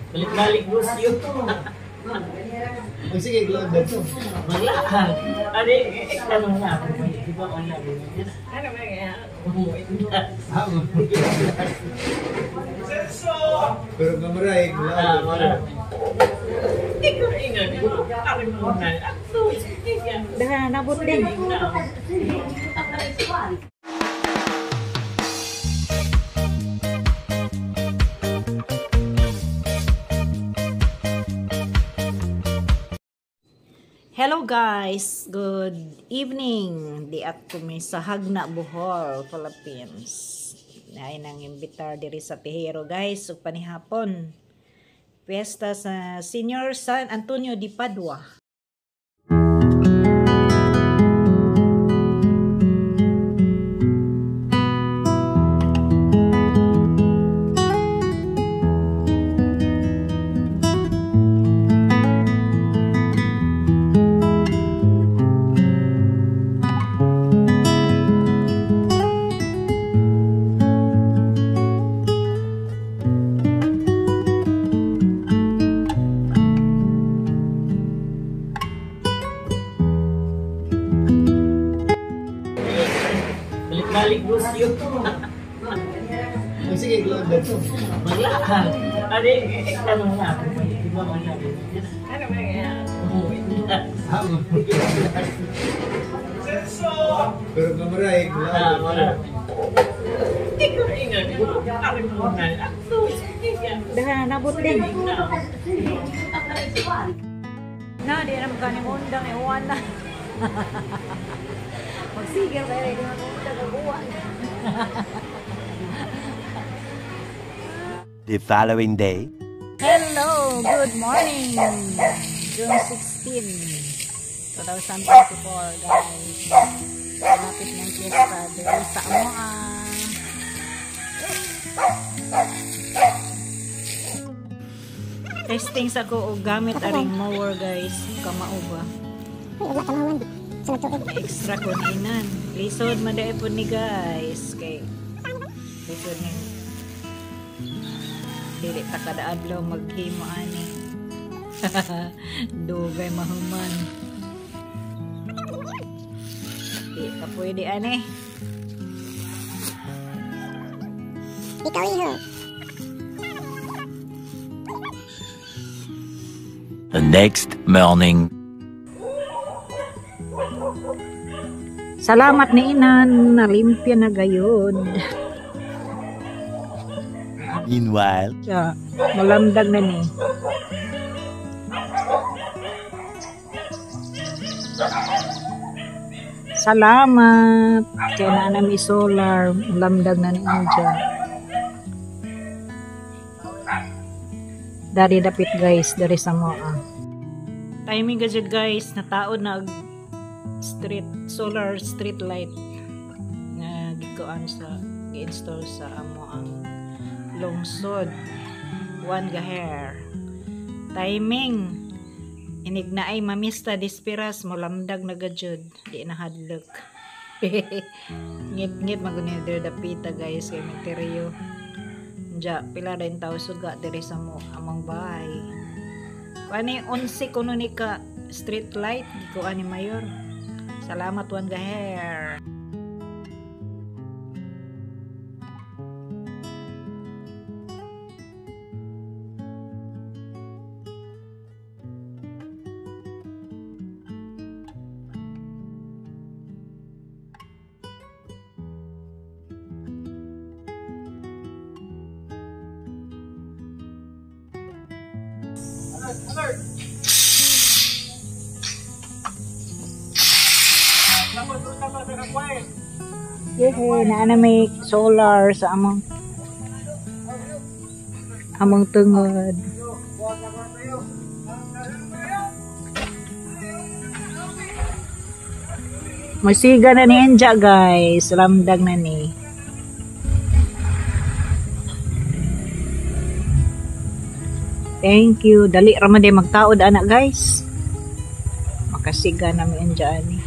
Balik-balik bus yun. Sige, glad na to. Maglaan. Ano tanong na ako. Di ba wala? Ano ba kaya? Umuwi na. Pero kamaray, glad. Hindi ko ingat. Kami mo na. Dah nabot din. Hello guys, good evening. Di ako may sa Hagna, Bohol, Philippines. Ay nang imbitar diri sa Pihero guys, ug panihapon. Fiesta sa Senior San Antonio de Padua. Balik bus yun. Sige, glad na to. Maglaan. Ano tanong na ako. Di ba wala? Ano ba kaya? Umuwi na. Pero kamaray, glad. Hindi ko ingat. Kami mo na. Dah nabot din. Na, di na magkanimundang iwan na. Magsigil kayo, di na magkagabuan. The following day. Hello, good morning. June 16, 2024 guys. Malapit ng fiesta dito sa Amoa. Testing sa ko og gamit aring mower guys. Kamao ba? Extra kuninan. Lisod maday po ni guys. Kay lisod ni dili ta kada adlaw maghimo ani. Dugay mahuman. Di ka pwede ani. Ikaw iho. The next morning. Salamat ni Inan, nalimpya na gayod. Meanwhile, Siya, malamdag na ni. Salamat. Kaya na nami solar, malamdag na ni Inja. Dari dapit guys, dari sa moa. Timing gadget guys, nataod na solar street light na gikuan sa gi-install sa amo ang lungsod 1 gaher. Timing inig na ay mamista dispiras mo lamdag na gajud di na hadlok. Ngip magunid der dapita guys kay materiyo. Ja pila rin tao suga diri sa mo among bahay. Kuani 11 kuno ni ka street light gikuan ni mayor. Salamat 1 gaher. Alert! Yehe, na may solar sa among tungod. Masiga na ni Enja guys, lamdag na ni. Thank you. Dali raman din magtaod anak guys. Makasiga na mi Enja ani.